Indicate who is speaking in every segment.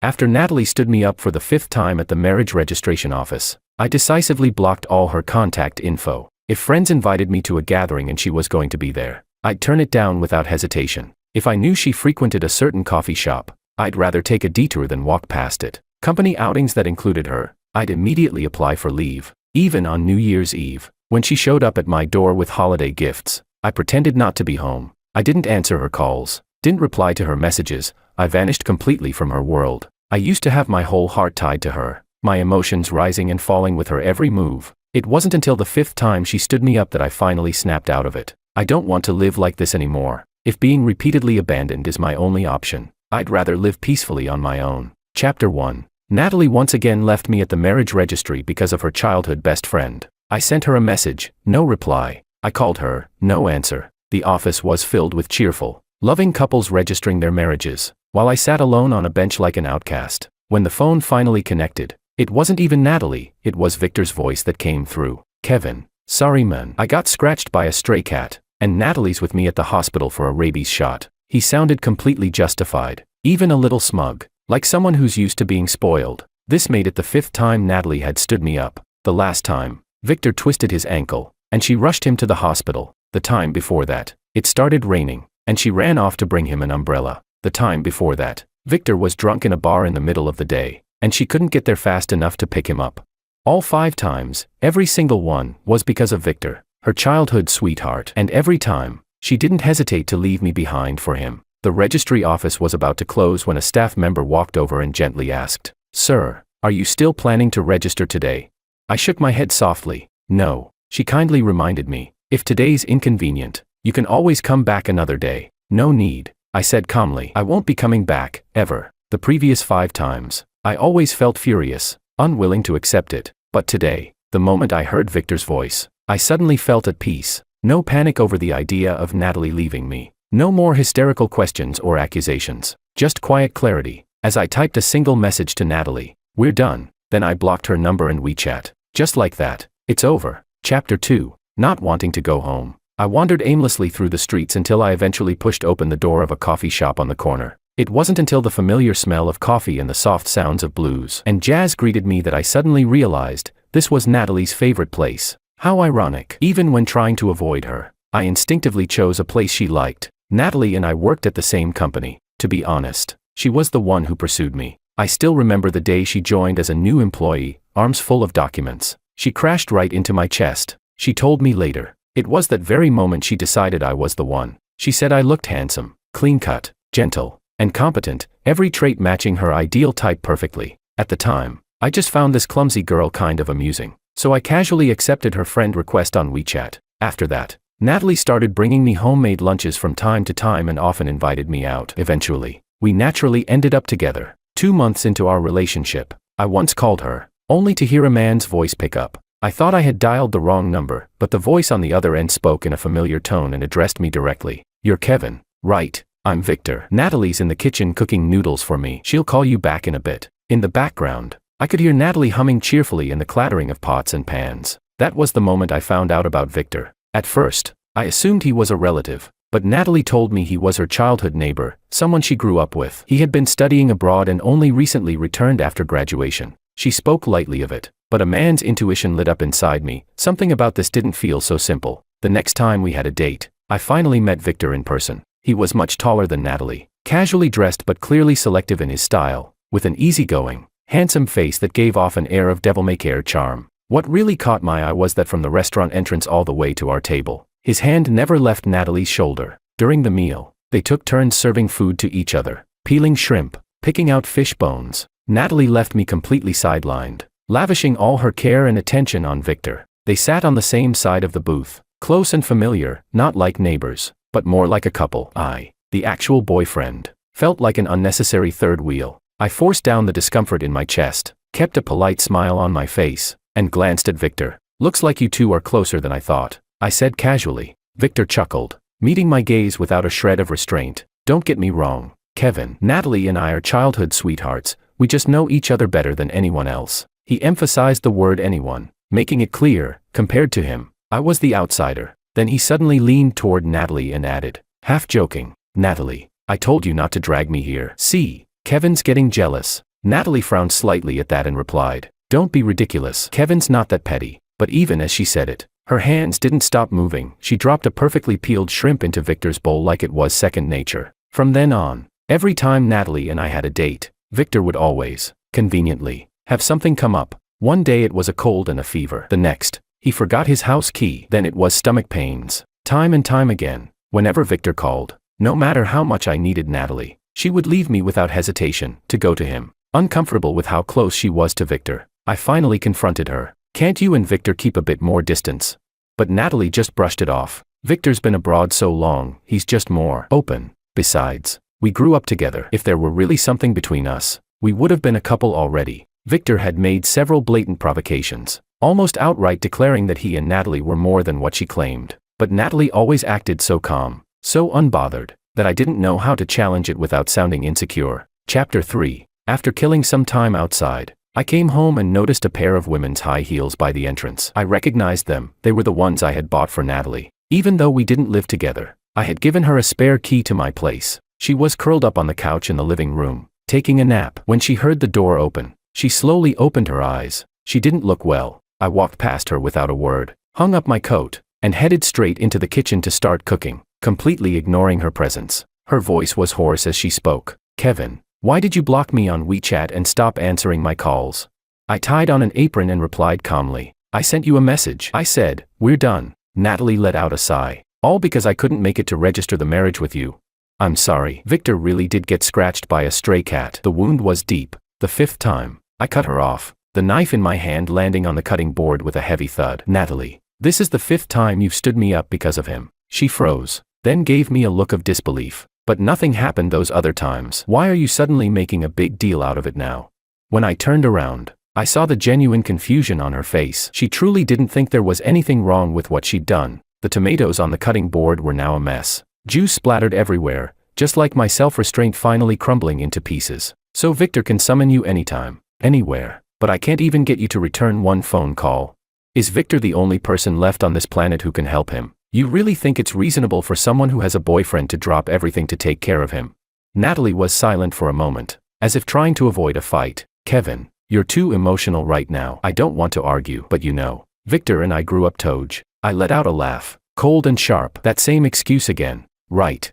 Speaker 1: After Natalie stood me up for the 5th time at the marriage registration office, I decisively blocked all her contact info. If friends invited me to a gathering and she was going to be there, I'd turn it down without hesitation. If I knew she frequented a certain coffee shop, I'd rather take a detour than walk past it. Company outings that included her, I'd immediately apply for leave. Even on New Year's Eve, when she showed up at my door with holiday gifts, I pretended not to be home. I didn't answer her calls, didn't reply to her messages. I vanished completely from her world. I used to have my whole heart tied to her, my emotions rising and falling with her every move. It wasn't until the 5th time she stood me up that I finally snapped out of it. I don't want to live like this anymore. If being repeatedly abandoned is my only option, I'd rather live peacefully on my own. Chapter 1. Natalie once again left me at the marriage registry because of her childhood best friend. I sent her a message, no reply. I called her, no answer. The office was filled with cheerful, loving couples registering their marriages, while I sat alone on a bench like an outcast. When the phone finally connected, it wasn't even Natalie, it was Victor's voice that came through. Kevin, sorry man, I got scratched by a stray cat, and Natalie's with me at the hospital for a rabies shot. He sounded completely justified, even a little smug, like someone who's used to being spoiled. This made it the 5th time Natalie had stood me up. The last time, Victor twisted his ankle, and she rushed him to the hospital. The time before that, it started raining, and she ran off to bring him an umbrella. The time before that, Victor was drunk in a bar in the middle of the day, and she couldn't get there fast enough to pick him up. All 5 times, every single one, was because of Victor, her childhood sweetheart. And every time, she didn't hesitate to leave me behind for him. The registry office was about to close when a staff member walked over and gently asked, "Sir, are you still planning to register today?" I shook my head softly. "No." She kindly reminded me, "If today's inconvenient, you can always come back another day." "No need," I said calmly. "I won't be coming back, ever." The previous 5 times, I always felt furious, unwilling to accept it. But today, the moment I heard Victor's voice, I suddenly felt at peace. No panic over the idea of Natalie leaving me. No more hysterical questions or accusations. Just quiet clarity. As I typed a single message to Natalie, "We're done." Then I blocked her number and WeChat. Just like that, it's over. Chapter 2. Not wanting to go home. I wandered aimlessly through the streets until I eventually pushed open the door of a coffee shop on the corner. It wasn't until the familiar smell of coffee and the soft sounds of blues and jazz greeted me that I suddenly realized this was Natalie's favorite place. How ironic. Even when trying to avoid her, I instinctively chose a place she liked. Natalie and I worked at the same company. To be honest, she was the one who pursued me. I still remember the day she joined as a new employee, arms full of documents. She crashed right into my chest. She told me later, it was that very moment she decided I was the one. She said I looked handsome, clean-cut, gentle, and competent, every trait matching her ideal type perfectly. At the time, I just found this clumsy girl kind of amusing, so I casually accepted her friend request on WeChat. After that, Natalie started bringing me homemade lunches from time to time and often invited me out. Eventually, we naturally ended up together. 2 months into our relationship, I once called her, only to hear a man's voice pick up. I thought I had dialed the wrong number, but the voice on the other end spoke in a familiar tone and addressed me directly. "You're Kevin, right? I'm Victor. Natalie's in the kitchen cooking noodles for me. She'll call you back in a bit." In the background, I could hear Natalie humming cheerfully and the clattering of pots and pans. That was the moment I found out about Victor. At first, I assumed he was a relative, but Natalie told me he was her childhood neighbor, someone she grew up with. He had been studying abroad and only recently returned after graduation. She spoke lightly of it, but a man's intuition lit up inside me. Something about this didn't feel so simple. The next time we had a date, I finally met Victor in person. He was much taller than Natalie, casually dressed but clearly selective in his style, with an easygoing, handsome face that gave off an air of devil-may-care charm. What really caught my eye was that from the restaurant entrance all the way to our table, his hand never left Natalie's shoulder. During the meal, they took turns serving food to each other, peeling shrimp, picking out fish bones. Natalie left me completely sidelined, lavishing all her care and attention on Victor. They sat on the same side of the booth, close and familiar, not like neighbors, but more like a couple. I, the actual boyfriend, felt like an unnecessary third wheel. I forced down the discomfort in my chest, kept a polite smile on my face, and glanced at Victor. "Looks like you two are closer than I thought," I said casually. Victor chuckled, meeting my gaze without a shred of restraint. "Don't get me wrong, Kevin. Natalie and I are childhood sweethearts. We just know each other better than anyone else." He emphasized the word anyone, making it clear, compared to him, I was the outsider. Then he suddenly leaned toward Natalie and added, half joking, "Natalie, I told you not to drag me here." See, Kevin's getting jealous. Natalie frowned slightly at that and replied, "Don't be ridiculous. Kevin's not that petty." But even as she said it, her hands didn't stop moving. She dropped a perfectly peeled shrimp into Victor's bowl like it was second nature. From then on, every time Natalie and I had a date, Victor would always, conveniently, have something come up. One day it was a cold and a fever. The next, he forgot his house key. Then it was stomach pains. Time and time again, whenever Victor called, no matter how much I needed Natalie, she would leave me without hesitation to go to him. Uncomfortable with how close she was to Victor, I finally confronted her. "Can't you and Victor keep a bit more distance?" But Natalie just brushed it off. "Victor's been abroad so long, he's just more open. Besides, we grew up together. If there were really something between us, we would have been a couple already." Victor had made several blatant provocations, almost outright declaring that he and Natalie were more than what she claimed. But Natalie always acted so calm, so unbothered, that I didn't know how to challenge it without sounding insecure. Chapter 3. After killing some time outside, I came home and noticed a pair of women's high heels by the entrance. I recognized them. They were the ones I had bought for Natalie. Even though we didn't live together, I had given her a spare key to my place. She was curled up on the couch in the living room, taking a nap. When she heard the door open, she slowly opened her eyes. She didn't look well. I walked past her without a word, hung up my coat, and headed straight into the kitchen to start cooking, completely ignoring her presence. Her voice was hoarse as she spoke. "Kevin, why did you block me on WeChat and stop answering my calls?" I tied on an apron and replied calmly. "I sent you a message. I said, we're done." Natalie let out a sigh. "All because I couldn't make it to register the marriage with you." "I'm sorry." Victor really did get scratched by a stray cat. The wound was deep. The 5th time, I cut her off, the knife in my hand landing on the cutting board with a heavy thud. "Natalie, this is the 5th time you've stood me up because of him." She froze, then gave me a look of disbelief. "But nothing happened those other times. Why are you suddenly making a big deal out of it now?" When I turned around, I saw the genuine confusion on her face. She truly didn't think there was anything wrong with what she'd done. The tomatoes on the cutting board were now a mess. Juice splattered everywhere, just like my self-restraint finally crumbling into pieces. "So Victor can summon you anytime, anywhere, but I can't even get you to return one phone call. Is Victor the only person left on this planet who can help him? You really think it's reasonable for someone who has a boyfriend to drop everything to take care of him?" Natalie was silent for a moment, as if trying to avoid a fight. "Kevin, you're too emotional right now. I don't want to argue, but you know, Victor and I grew up Toj." I let out a laugh, cold and sharp. "That same excuse again. Right.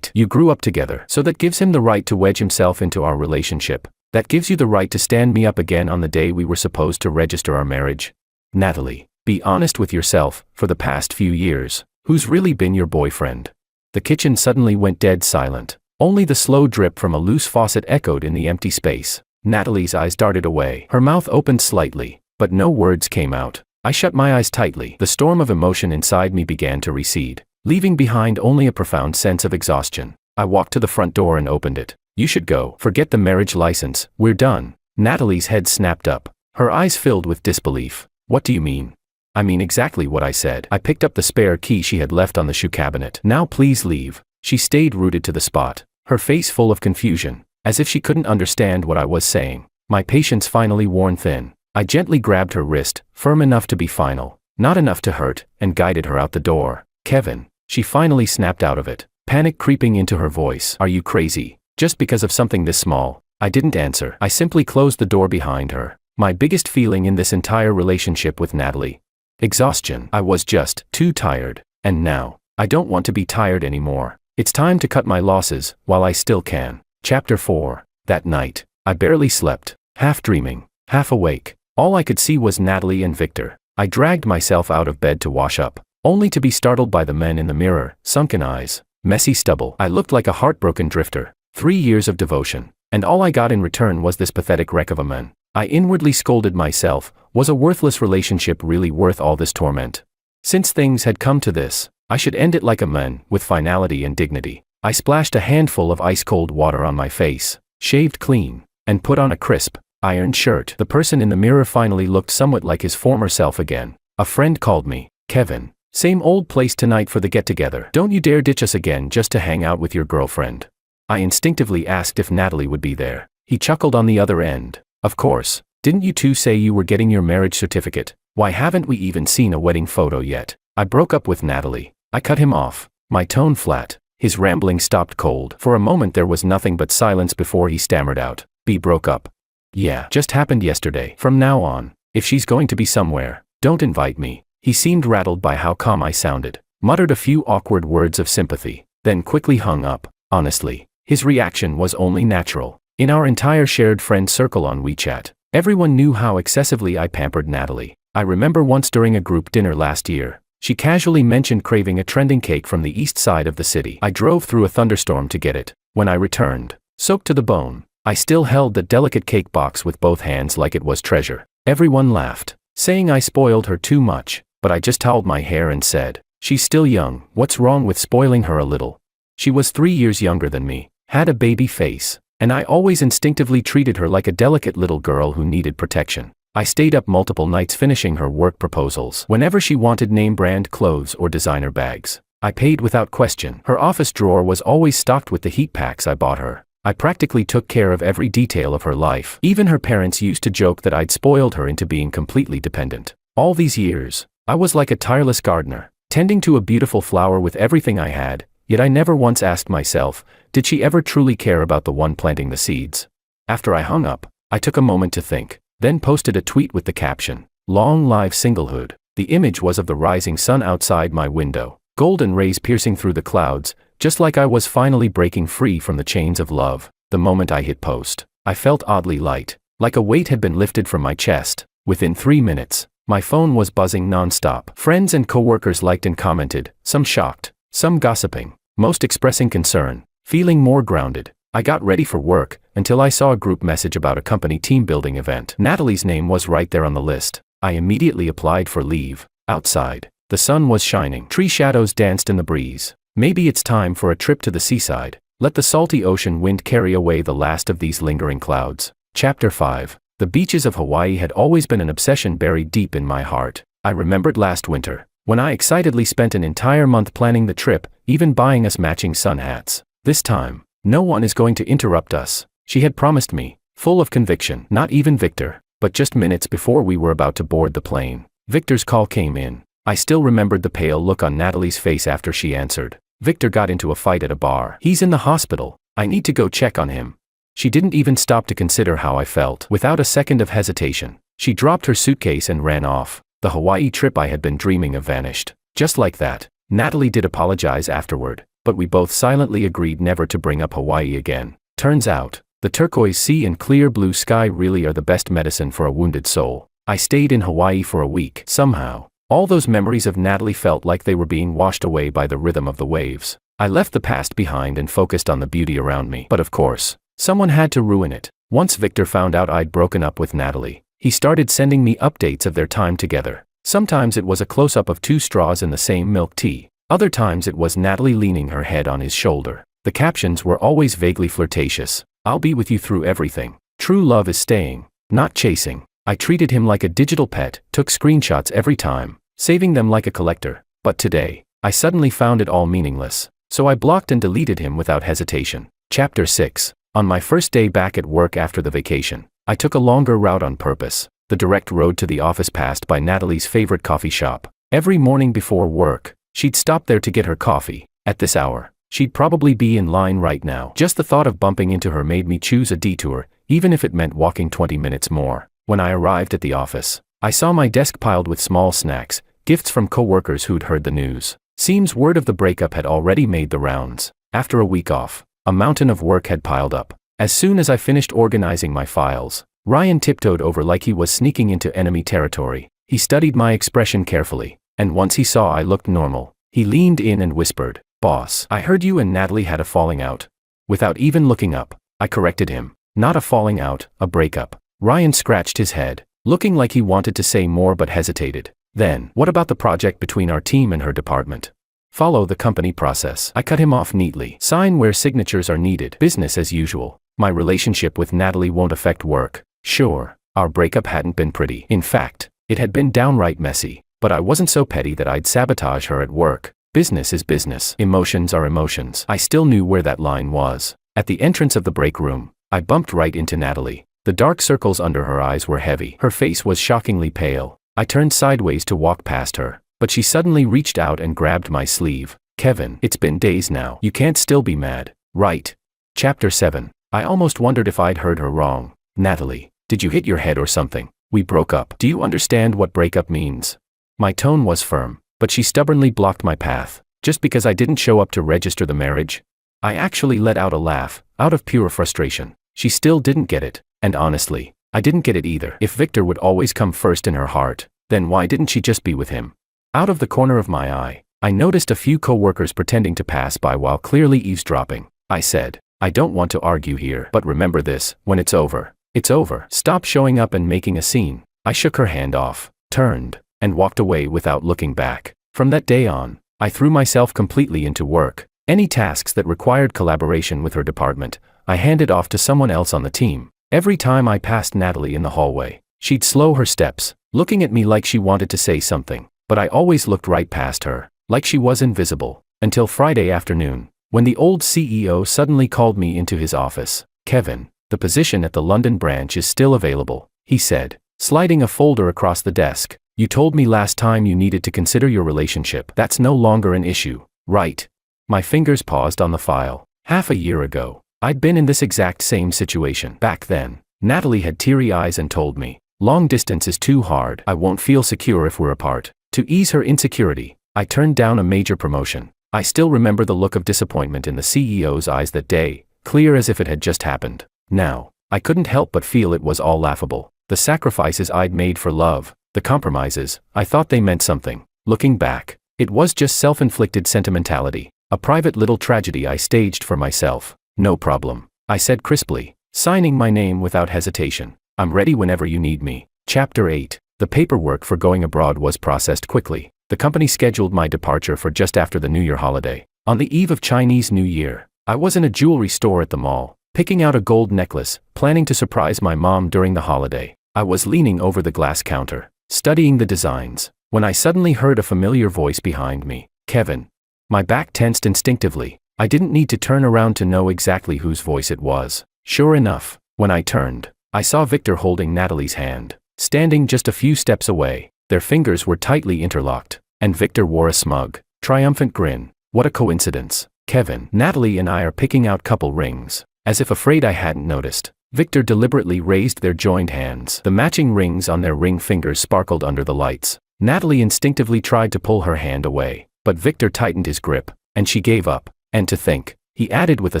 Speaker 1: You grew up together, so that gives him the right to wedge himself into our relationship. That gives you the right to stand me up again on the day we were supposed to register our marriage. Natalie, be honest with yourself. For the past few years, who's really been your boyfriend?" The kitchen suddenly went dead silent. Only the slow drip from a loose faucet echoed in the empty space. Natalie's eyes darted away. Her mouth opened slightly, but no words came out. I shut my eyes tightly. The storm of emotion inside me began to recede, leaving behind only a profound sense of exhaustion. I walked to the front door and opened it. "You should go. Forget the marriage license. We're done." Natalie's head snapped up, her eyes filled with disbelief. "What do you mean?" "I mean exactly what I said." I picked up the spare key she had left on the shoe cabinet. "Now please leave." She stayed rooted to the spot, her face full of confusion, as if she couldn't understand what I was saying. My patience finally worn thin. I gently grabbed her wrist, firm enough to be final, not enough to hurt, and guided her out the door. "Kevin." She finally snapped out of it, panic creeping into her voice. "Are you crazy? Just because of something this small?" I didn't answer. I simply closed the door behind her. My biggest feeling in this entire relationship with Natalie. Exhaustion. I was just too tired. And now, I don't want to be tired anymore. It's time to cut my losses, while I still can. Chapter 4. That night, I barely slept, half dreaming, half awake. All I could see was Natalie and Victor. I dragged myself out of bed to wash up, only to be startled by the men in the mirror, sunken eyes, messy stubble. I looked like a heartbroken drifter. 3 years of devotion, and all I got in return was this pathetic wreck of a man. I inwardly scolded myself. Was a worthless relationship really worth all this torment? Since things had come to this, I should end it like a man, with finality and dignity. I splashed a handful of ice-cold water on my face, shaved clean, and put on a crisp, ironed shirt. The person in the mirror finally looked somewhat like his former self again. A friend called me. "Kevin, same old place tonight for the get-together. Don't you dare ditch us again just to hang out with your girlfriend." I instinctively asked if Natalie would be there. He chuckled on the other end. "Of course. Didn't you two say you were getting your marriage certificate? Why haven't we even seen a wedding photo yet?" I broke up with Natalie. I cut him off, my tone flat. His rambling stopped cold. For a moment there was nothing but silence before he stammered out. "We broke up." Yeah, just happened yesterday. From now on, if she's going to be somewhere, don't invite me. He seemed rattled by how calm I sounded, muttered a few awkward words of sympathy, then quickly hung up. Honestly, his reaction was only natural. In our entire shared friend circle on WeChat, everyone knew how excessively I pampered Natalie. I remember once during a group dinner last year, she casually mentioned craving a trending cake from the east side of the city. I drove through a thunderstorm to get it. When I returned, soaked to the bone, I still held the delicate cake box with both hands like it was treasure. Everyone laughed, saying I spoiled her too much, but I just toweled my hair and said, "She's still young, what's wrong with spoiling her a little?" She was 3 years younger than me, had a baby face, and I always instinctively treated her like a delicate little girl who needed protection. I stayed up multiple nights finishing her work proposals. Whenever she wanted name-brand clothes or designer bags, I paid without question. Her office drawer was always stocked with the heat packs I bought her. I practically took care of every detail of her life. Even her parents used to joke that I'd spoiled her into being completely dependent. All these years, I was like a tireless gardener, tending to a beautiful flower with everything I had, yet I never once asked myself, did she ever truly care about the one planting the seeds? After I hung up, I took a moment to think, then posted a tweet with the caption, "Long live singlehood." The image was of the rising sun outside my window, golden rays piercing through the clouds, just like I was finally breaking free from the chains of love. The moment I hit post, I felt oddly light, like a weight had been lifted from my chest. Within 3 minutes, my phone was buzzing non-stop. Friends and coworkers liked and commented, some shocked, some gossiping, most expressing concern. Feeling more grounded, I got ready for work, until I saw a group message about a company team building event. Natalie's name was right there on the list. I immediately applied for leave. Outside, the sun was shining. Tree shadows danced in the breeze. Maybe it's time for a trip to the seaside. Let the salty ocean wind carry away the last of these lingering clouds. Chapter 5. The beaches of Hawaii had always been an obsession buried deep in my heart. I remembered last winter, when I excitedly spent an entire month planning the trip, even buying us matching sun hats. This time, no one is going to interrupt us, she had promised me, full of conviction. Not even Victor. But just minutes before we were about to board the plane, Victor's call came in. I still remembered the pale look on Natalie's face after she answered. Victor got into a fight at a bar. He's in the hospital. I need to go check on him. She didn't even stop to consider how I felt. Without a second of hesitation, she dropped her suitcase and ran off. The Hawaii trip I had been dreaming of vanished. Just like that. Natalie did apologize afterward, but we both silently agreed never to bring up Hawaii again. Turns out, the turquoise sea and clear blue sky really are the best medicine for a wounded soul. I stayed in Hawaii for a week. Somehow, all those memories of Natalie felt like they were being washed away by the rhythm of the waves. I left the past behind and focused on the beauty around me. But of course, someone had to ruin it. Once Victor found out I'd broken up with Natalie, he started sending me updates of their time together. Sometimes it was a close-up of 2 straws in the same milk tea. Other times it was Natalie leaning her head on his shoulder. The captions were always vaguely flirtatious. "I'll be with you through everything. True love is staying, not chasing." I treated him like a digital pet, took screenshots every time, saving them like a collector. But today, I suddenly found it all meaningless. So I blocked and deleted him without hesitation. Chapter 6. On my first day back at work after the vacation, I took a longer route on purpose. The direct road to the office passed by Natalie's favorite coffee shop. Every morning before work, she'd stop there to get her coffee. At this hour, she'd probably be in line right now. Just the thought of bumping into her made me choose a detour, even if it meant walking 20 minutes more. When I arrived at the office, I saw my desk piled with small snacks, gifts from coworkers who'd heard the news. Seems word of the breakup had already made the rounds. After a week off, a mountain of work had piled up. As soon as I finished organizing my files, Ryan tiptoed over like he was sneaking into enemy territory. He studied my expression carefully, and once he saw I looked normal, he leaned in and whispered, "Boss, I heard you and Natalie had a falling out." Without even looking up, I corrected him. "Not a falling out, a breakup." Ryan scratched his head, looking like he wanted to say more but hesitated. "Then, what about the project between our team and her department?" "Follow the company process." I cut him off neatly. "Sign where signatures are needed. Business as usual. My relationship with Natalie won't affect work." Sure, our breakup hadn't been pretty. In fact, it had been downright messy. But I wasn't so petty that I'd sabotage her at work. Business is business. Emotions are emotions. I still knew where that line was. At the entrance of the break room, I bumped right into Natalie. The dark circles under her eyes were heavy. Her face was shockingly pale. I turned sideways to walk past her, but she suddenly reached out and grabbed my sleeve. "Kevin, it's been days now. You can't still be mad, right?" Chapter 7. I almost wondered if I'd heard her wrong. Natalie, Did you hit your head or something? We broke up. Do you understand what breakup means? My tone was firm, but she stubbornly blocked my path, just because I didn't show up to register the marriage. I actually let out a laugh, out of pure frustration. She still didn't get it, and honestly, I didn't get it either. If Victor would always come first in her heart, then why didn't she just be with him? Out of the corner of my eye, I noticed a few co-workers pretending to pass by while clearly eavesdropping. I said, I don't want to argue here, but remember this, when it's over, it's over. Stop showing up and making a scene. I shook her hand off, turned, and walked away without looking back. From that day on, I threw myself completely into work. Any tasks that required collaboration with her department, I handed off to someone else on the team. Every time I passed Natalie in the hallway, she'd slow her steps, looking at me like she wanted to say something, but I always looked right past her, like she was invisible, until Friday afternoon, when the old CEO suddenly called me into his office. Kevin, the position at the London branch is still available, he said, sliding a folder across the desk. You told me last time you needed to consider your relationship. That's no longer an issue, right? My fingers paused on the file. Half a year ago, I'd been in this exact same situation. Back then, Natalie had teary eyes and told me, long distance is too hard. I won't feel secure if we're apart. To ease her insecurity, I turned down a major promotion. I still remember the look of disappointment in the CEO's eyes that day, clear as if it had just happened. Now, I couldn't help but feel it was all laughable. The sacrifices I'd made for love, the compromises, I thought they meant something. Looking back, it was just self-inflicted sentimentality, a private little tragedy I staged for myself. No problem, I said crisply, signing my name without hesitation. I'm ready whenever you need me. Chapter 8. The paperwork for going abroad was processed quickly. The company scheduled my departure for just after the New Year holiday. On the eve of Chinese New Year, I was in a jewelry store at the mall, picking out a gold necklace, planning to surprise my mom during the holiday. I was leaning over the glass counter, studying the designs, when I suddenly heard a familiar voice behind me. Kevin. My back tensed instinctively. I didn't need to turn around to know exactly whose voice it was. Sure enough, when I turned, I saw Victor holding Natalie's hand, standing just a few steps away. Their fingers were tightly interlocked, and Victor wore a smug, triumphant grin. What a coincidence. Kevin. Natalie and I are picking out couple rings. As if afraid I hadn't noticed, Victor deliberately raised their joined hands. The matching rings on their ring fingers sparkled under the lights. Natalie instinctively tried to pull her hand away, but Victor tightened his grip, and she gave up. And to think, he added with a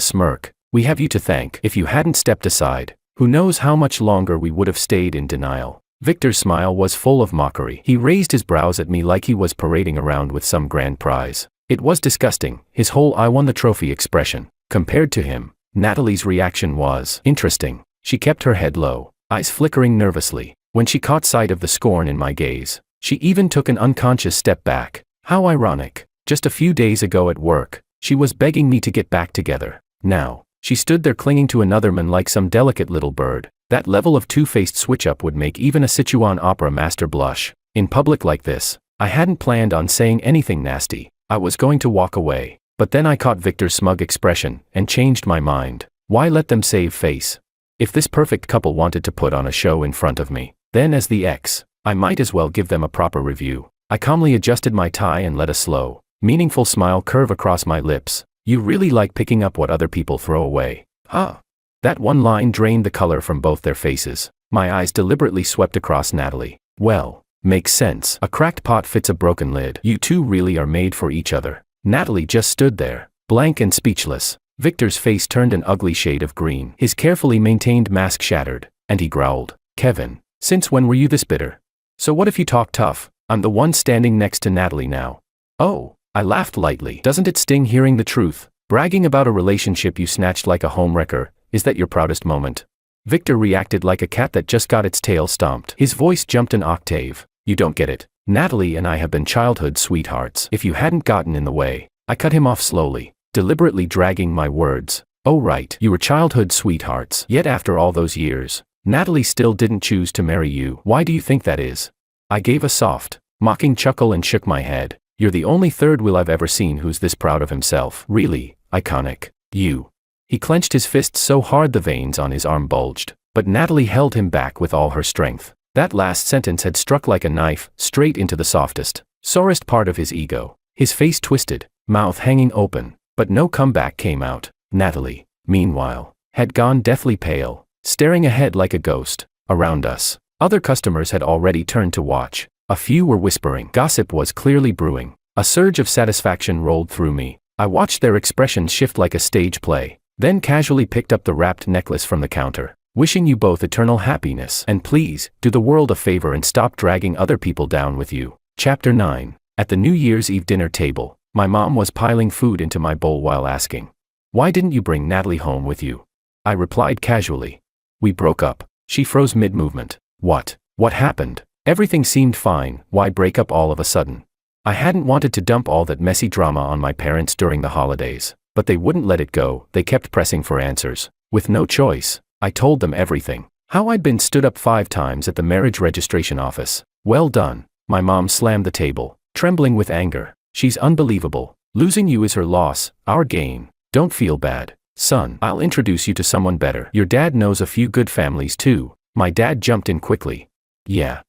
Speaker 1: smirk, we have you to thank. If you hadn't stepped aside, who knows how much longer we would have stayed in denial. Victor's smile was full of mockery. He raised his brows at me like he was parading around with some grand prize. It was disgusting, his whole I won the trophy expression. Compared to him, Natalie's reaction was interesting. She kept her head low, eyes flickering nervously. When she caught sight of the scorn in my gaze, she even took an unconscious step back. How ironic. Just a few days ago at work, she was begging me to get back together. Now, she stood there clinging to another man like some delicate little bird. That level of two-faced switch-up would make even a Sichuan opera master blush. In public like this, I hadn't planned on saying anything nasty. I was going to walk away, but then I caught Victor's smug expression and changed my mind. Why let them save face? If this perfect couple wanted to put on a show in front of me, then as the ex, I might as well give them a proper review. I calmly adjusted my tie and let a slow, meaningful smile curve across my lips. You really like picking up what other people throw away, huh? That one line drained the color from both their faces. My eyes deliberately swept across Natalie. Well, makes sense. A cracked pot fits a broken lid. You two really are made for each other. Natalie just stood there, blank and speechless. Victor's face turned an ugly shade of green. His carefully maintained mask shattered, and he growled, Kevin, since when were you this bitter? So what if you talk tough? I'm the one standing next to Natalie now. Oh, I laughed lightly. Doesn't it sting hearing the truth? Bragging about a relationship you snatched like a homewrecker, is that your proudest moment? Victor reacted like a cat that just got its tail stomped. His voice jumped an octave. You don't get it. Natalie and I have been childhood sweethearts. If you hadn't gotten in the way. I cut him off slowly, deliberately dragging my words. Oh right, you were childhood sweethearts. Yet after all those years, Natalie still didn't choose to marry you. Why do you think that is? I gave a soft, mocking chuckle and shook my head. You're the only third wheel I've ever seen who's this proud of himself. Really, iconic. You. He clenched his fists so hard the veins on his arm bulged, but Natalie held him back with all her strength. That last sentence had struck like a knife, straight into the softest, sorest part of his ego. His face twisted, mouth hanging open, but no comeback came out. Natalie, meanwhile, had gone deathly pale, staring ahead like a ghost. around us. Other customers had already turned to watch. A few were whispering. Gossip was clearly brewing. A surge of satisfaction rolled through me. I watched their expressions shift like a stage play, then casually picked up the wrapped necklace from the counter. Wishing you both eternal happiness. And please, do the world a favor and stop dragging other people down with you. Chapter 9. At the New Year's Eve dinner table, my mom was piling food into my bowl while asking, "Why didn't you bring Natalie home with you?" I replied casually, "We broke up." She froze mid-movement. What? What happened? Everything seemed fine, why break up all of a sudden? I hadn't wanted to dump all that messy drama on my parents during the holidays, but they wouldn't let it go. They kept pressing for answers. With no choice, I told them everything. How I'd been stood up 5 times at the marriage registration office. Well done. My mom slammed the table, trembling with anger. She's unbelievable. Losing you is her loss, our gain. Don't feel bad. Son, I'll introduce you to someone better. Your dad knows a few good families too. My dad jumped in quickly. Yeah.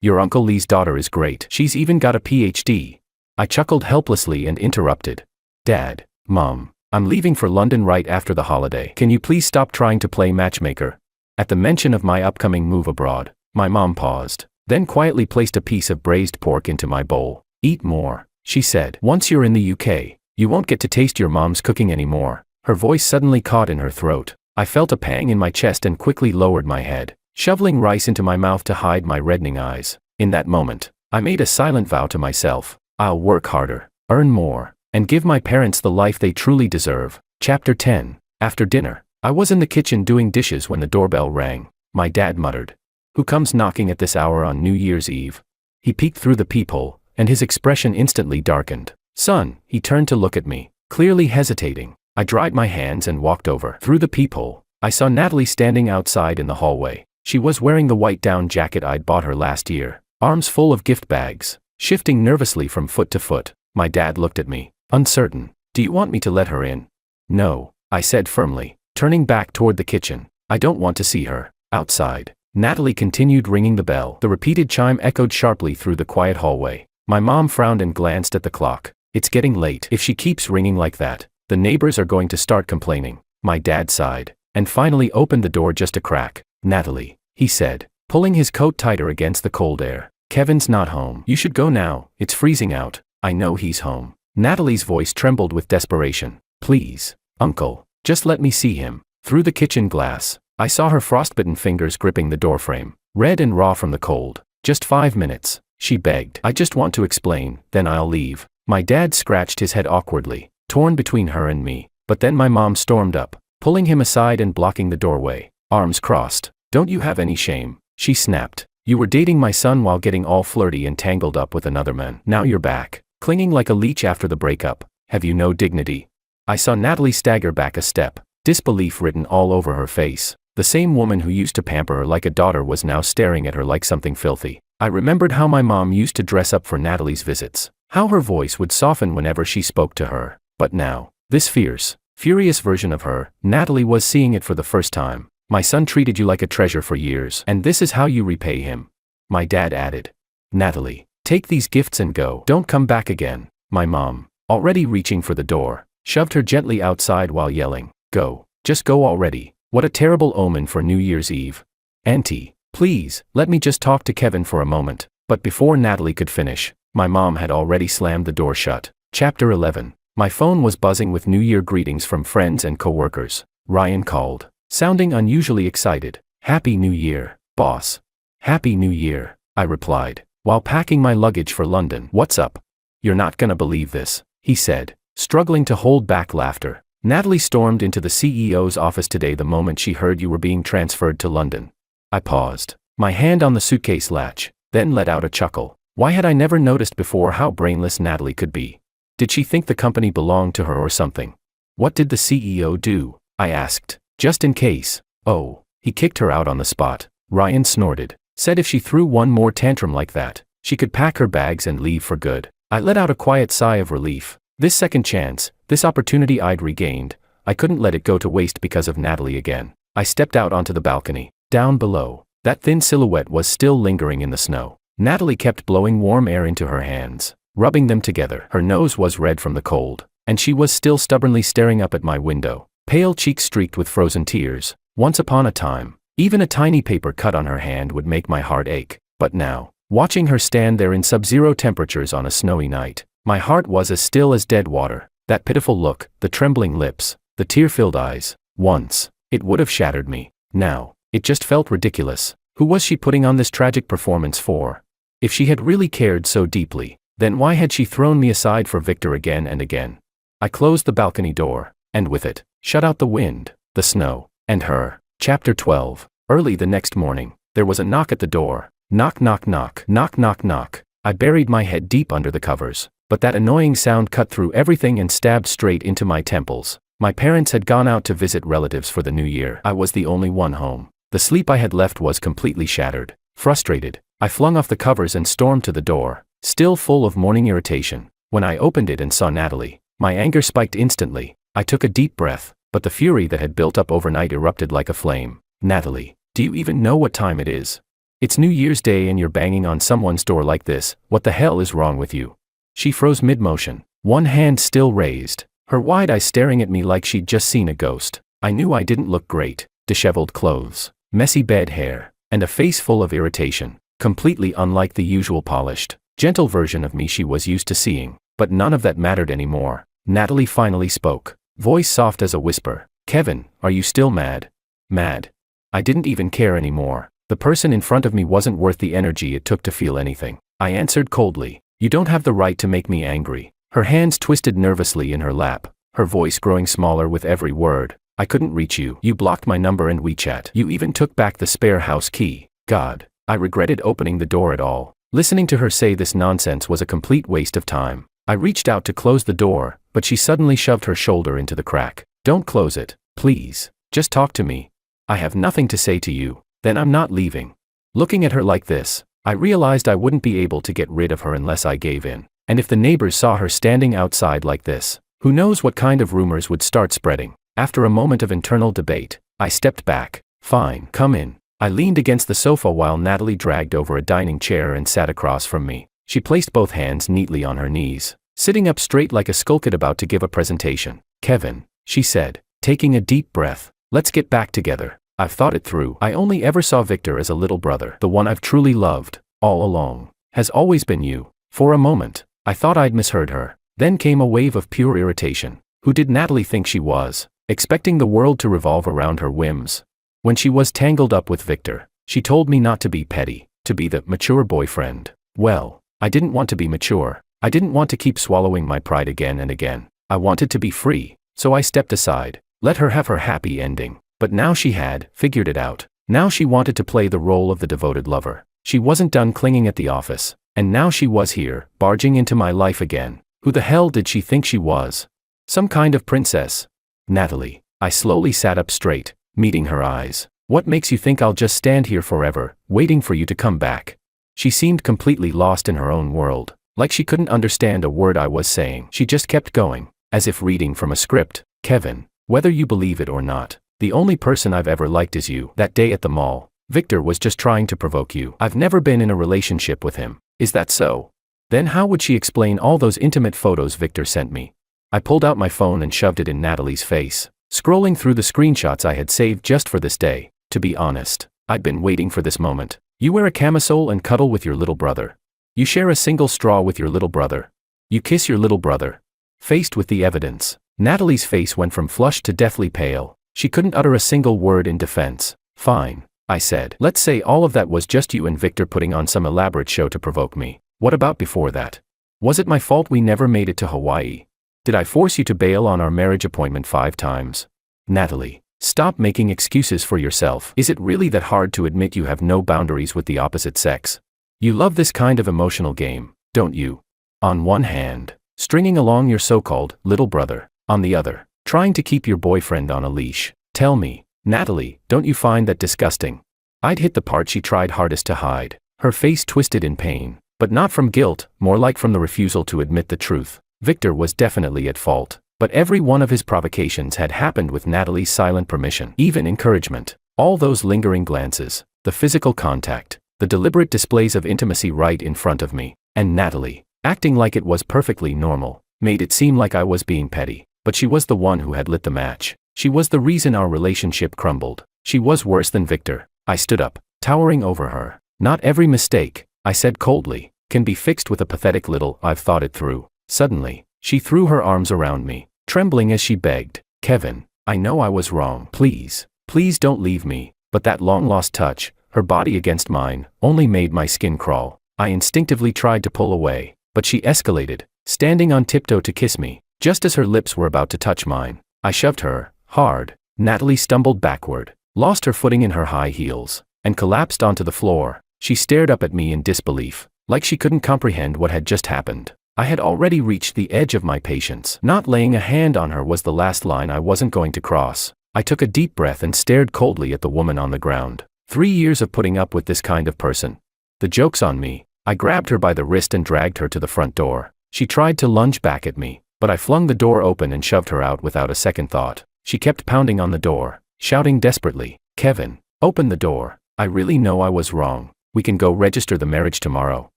Speaker 1: Your Uncle Lee's daughter is great. She's even got a PhD. I chuckled helplessly and interrupted. Dad, Mom, I'm leaving for London right after the holiday. Can you please stop trying to play matchmaker? At the mention of my upcoming move abroad, my mom paused, then quietly placed a piece of braised pork into my bowl. Eat more, she said. Once you're in the UK, you won't get to taste your mom's cooking anymore. Her voice suddenly caught in her throat. I felt a pang in my chest and quickly lowered my head, shoveling rice into my mouth to hide my reddening eyes. In that moment, I made a silent vow to myself. I'll work harder, earn more, and give my parents the life they truly deserve. Chapter 10. After dinner, I was in the kitchen doing dishes when the doorbell rang. My dad muttered, "Who comes knocking at this hour on New Year's Eve?" He peeked through the peephole, and his expression instantly darkened. "Son," he turned to look at me, clearly hesitating. I dried my hands and walked over. Through the peephole, I saw Natalie standing outside in the hallway. She was wearing the white down jacket I'd bought her last year, arms full of gift bags, shifting nervously from foot to foot. My dad looked at me, uncertain. "Do you want me to let her in?" "No," I said firmly, turning back toward the kitchen. "I don't want to see her." Outside, Natalie continued ringing the bell. The repeated chime echoed sharply through the quiet hallway. My mom frowned and glanced at the clock. "It's getting late. If she keeps ringing like that, the neighbors are going to start complaining." My dad sighed, and finally opened the door just a crack. "Natalie," he said, pulling his coat tighter against the cold air. "Kevin's not home. You should go now. It's freezing out." "I know he's home." Natalie's voice trembled with desperation. "Please, Uncle, just let me see him." Through the kitchen glass, I saw her frostbitten fingers gripping the doorframe, red and raw from the cold. "Just 5 minutes," she begged. "I just want to explain, then I'll leave." My dad scratched his head awkwardly, torn between her and me, but then my mom stormed up, pulling him aside and blocking the doorway, arms crossed. "Don't you have any shame?" she snapped. "You were dating my son while getting all flirty and tangled up with another man. Now you're back, clinging like a leech after the breakup. Have you no dignity?" I saw Natalie stagger back a step, disbelief written all over her face. The same woman who used to pamper her like a daughter was now staring at her like something filthy. I remembered how my mom used to dress up for Natalie's visits, how her voice would soften whenever she spoke to her. But now, this fierce, furious version of her, Natalie was seeing it for the first time. "My son treated you like a treasure for years, and this is how you repay him," my dad added. "Natalie, take these gifts and go. Don't come back again." My mom, already reaching for the door, shoved her gently outside while yelling, "Go, just go already." What a terrible omen for New Year's Eve. "Auntie, please, let me just talk to Kevin for a moment." But before Natalie could finish, my mom had already slammed the door shut. Chapter 11. My phone was buzzing with New Year greetings from friends and coworkers. Ryan called, sounding unusually excited. "Happy New Year, boss." "Happy New Year," I replied, while packing my luggage for London. "What's up?" "You're not gonna believe this," he said, struggling to hold back laughter. "Natalie stormed into the CEO's office today the moment she heard you were being transferred to London." I paused, my hand on the suitcase latch, then let out a chuckle. Why had I never noticed before how brainless Natalie could be? Did she think the company belonged to her or something? "What did the CEO do?" I asked, just in case. "Oh, he kicked her out on the spot," Ryan snorted. "Said if she threw one more tantrum like that, she could pack her bags and leave for good." I let out a quiet sigh of relief. This second chance, this opportunity I'd regained, I couldn't let it go to waste because of Natalie again. I stepped out onto the balcony. Down below, that thin silhouette was still lingering in the snow. Natalie kept blowing warm air into her hands, rubbing them together. Her nose was red from the cold, and she was still stubbornly staring up at my window, pale cheeks streaked with frozen tears. "Once upon a time, Even a tiny paper cut on her hand would make my heart ache. But now, watching her stand there in sub-zero temperatures on a snowy night, my heart was as still as dead water. That pitiful look, the trembling lips, the tear-filled eyes. Once, it would have shattered me. Now, it just felt ridiculous. Who was she putting on this tragic performance for? If she had really cared so deeply, then why had she thrown me aside for Victor again and again? I closed the balcony door, and with it, shut out the wind, the snow, and her. Chapter 12. Early the next morning, there was a knock at the door. Knock, knock, knock, knock, knock, knock. I buried my head deep under the covers, but that annoying sound cut through everything and stabbed straight into my temples. My parents had gone out to visit relatives for the new year. I was the only one home. The sleep I had left was completely shattered. Frustrated, I flung off the covers and stormed to the door, still full of morning irritation. When I opened it and saw Natalie, my anger spiked instantly. I took a deep breath, but the fury that had built up overnight erupted like a flame. Natalie, do you even know what time it is? It's New Year's Day and you're banging on someone's door like this. What the hell is wrong with you? She froze mid-motion, one hand still raised, her wide eyes staring at me like she'd just seen a ghost. I knew I didn't look great. Disheveled clothes, messy bed hair, and a face full of irritation, completely unlike the usual polished, gentle version of me she was used to seeing. But none of that mattered anymore. Natalie finally spoke, voice soft as a whisper. Kevin, are you still mad? Mad? I didn't even care anymore. The person in front of me wasn't worth the energy it took to feel anything. I answered coldly, you don't have the right to make me angry. Her hands twisted nervously in her lap, her voice growing smaller with every word. I couldn't reach you. You blocked my number and WeChat. You even took back the spare house key. God, I regretted opening the door at all. Listening to her say this nonsense was a complete waste of time. I reached out to close the door, but she suddenly shoved her shoulder into the crack. Don't close it, please. Just talk to me. I have nothing to say to you. Then I'm not leaving. Looking at her like this, I realized I wouldn't be able to get rid of her unless I gave in. And if the neighbors saw her standing outside like this, who knows what kind of rumors would start spreading. After a moment of internal debate, I stepped back. Fine, come in. I leaned against the sofa while Natalie dragged over a dining chair and sat across from me. She placed both hands neatly on her knees, sitting up straight like a skulkid about to give a presentation. Kevin, she said, taking a deep breath, let's get back together. I've thought it through. I only ever saw Victor as a little brother. The one I've truly loved, all along, has always been you. For a moment, I thought I'd misheard her. Then came a wave of pure irritation. Who did Natalie think she was? Expecting the world to revolve around her whims. When she was tangled up with Victor, she told me not to be petty, to be the mature boyfriend. Well, I didn't want to be mature. I didn't want to keep swallowing my pride again and again. I wanted to be free, so I stepped aside, let her have her happy ending. But now she had figured it out. Now she wanted to play the role of the devoted lover. She wasn't done clinging at the office, and now she was here, barging into my life again. Who the hell did she think she was? Some kind of princess? Natalie. I slowly sat up straight, meeting her eyes. What makes you think I'll just stand here forever, waiting for you to come back? She seemed completely lost in her own world, like she couldn't understand a word I was saying. She just kept going, as if reading from a script. Kevin, whether you believe it or not, the only person I've ever liked is you. That day at the mall, Victor was just trying to provoke you. I've never been in a relationship with him. Is that so? Then how would she explain all those intimate photos Victor sent me? I pulled out my phone and shoved it in Natalie's face, scrolling through the screenshots I had saved just for this day. To be honest, I'd been waiting for this moment. You wear a camisole and cuddle with your little brother. You share a single straw with your little brother. You kiss your little brother. Faced with the evidence, Natalie's face went from flushed to deathly pale. She couldn't utter a single word in defense. Fine, I said. Let's say all of that was just you and Victor putting on some elaborate show to provoke me. What about before that? Was it my fault we never made it to Hawaii? Did I force you to bail on our marriage appointment 5 times? Natalie, stop making excuses for yourself. Is it really that hard to admit you have no boundaries with the opposite sex? You love this kind of emotional game, don't you? On one hand, stringing along your so-called little brother. On the other, trying to keep your boyfriend on a leash. Tell me, Natalie, don't you find that disgusting? I'd hit the part she tried hardest to hide. Her face twisted in pain, but not from guilt, more like from the refusal to admit the truth. Victor was definitely at fault, but every one of his provocations had happened with Natalie's silent permission, even encouragement. All those lingering glances, the physical contact, the deliberate displays of intimacy right in front of me, and Natalie, acting like it was perfectly normal, made it seem like I was being petty. But she was the one who had lit the match. She was the reason our relationship crumbled. She was worse than Victor. I stood up, towering over her. Not every mistake, I said coldly, can be fixed with a pathetic little "I've thought it through." Suddenly, she threw her arms around me, trembling as she begged, "Kevin, I know I was wrong. Please, please don't leave me." But that long-lost touch, her body against mine, only made my skin crawl. I instinctively tried to pull away, but she escalated, standing on tiptoe to kiss me, just as her lips were about to touch mine. I shoved her, hard. Natalie stumbled backward, lost her footing in her high heels, and collapsed onto the floor. She stared up at me in disbelief, like she couldn't comprehend what had just happened. I had already reached the edge of my patience. Not laying a hand on her was the last line I wasn't going to cross. I took a deep breath and stared coldly at the woman on the ground. 3 years of putting up with this kind of person. The joke's on me. I grabbed her by the wrist and dragged her to the front door. She tried to lunge back at me, but I flung the door open and shoved her out without a second thought. She kept pounding on the door, shouting desperately, "Kevin, open the door. I really know I was wrong. We can go register the marriage tomorrow."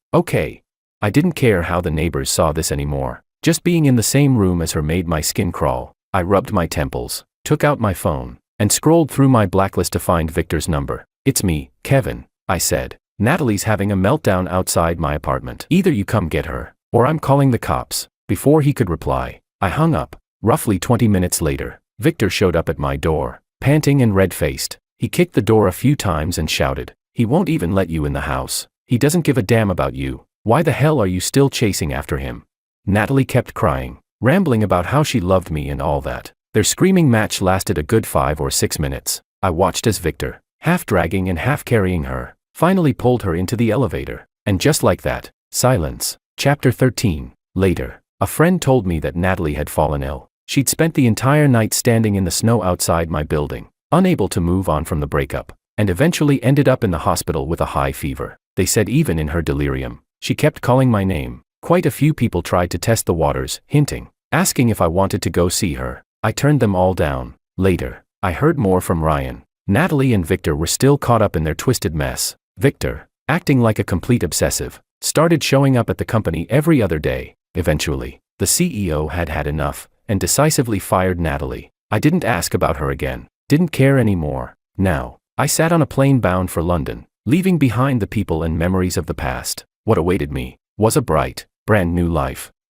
Speaker 1: "Okay." I didn't care how the neighbors saw this anymore. Just being in the same room as her made my skin crawl. I rubbed my temples, took out my phone, and scrolled through my blacklist to find Victor's number. "It's me, Kevin," I said. "Natalie's having a meltdown outside my apartment. Either you come get her, or I'm calling the cops." Before he could reply, I hung up. Roughly 20 minutes later, Victor showed up at my door, panting and red-faced. He kicked the door a few times and shouted, "He won't even let you in the house. He doesn't give a damn about you. Why the hell are you still chasing after him?" Natalie kept crying, rambling about how she loved me and all that. Their screaming match lasted a good 5 or 6 minutes. I watched as Victor, half dragging and half carrying her, finally pulled her into the elevator. And just like that, silence. Chapter 13. Later, a friend told me that Natalie had fallen ill. She'd spent the entire night standing in the snow outside my building, unable to move on from the breakup, and eventually ended up in the hospital with a high fever. They said even in her delirium, she kept calling my name. Quite a few people tried to test the waters, hinting, asking if I wanted to go see her. I turned them all down. Later, I heard more from Ryan. Natalie and Victor were still caught up in their twisted mess. Victor, acting like a complete obsessive, started showing up at the company every other day. Eventually, the CEO had had enough, and decisively fired Natalie. I didn't ask about her again, didn't care anymore. Now, I sat on a plane bound for London, leaving behind the people and memories of the past. What awaited me was a bright, brand new life.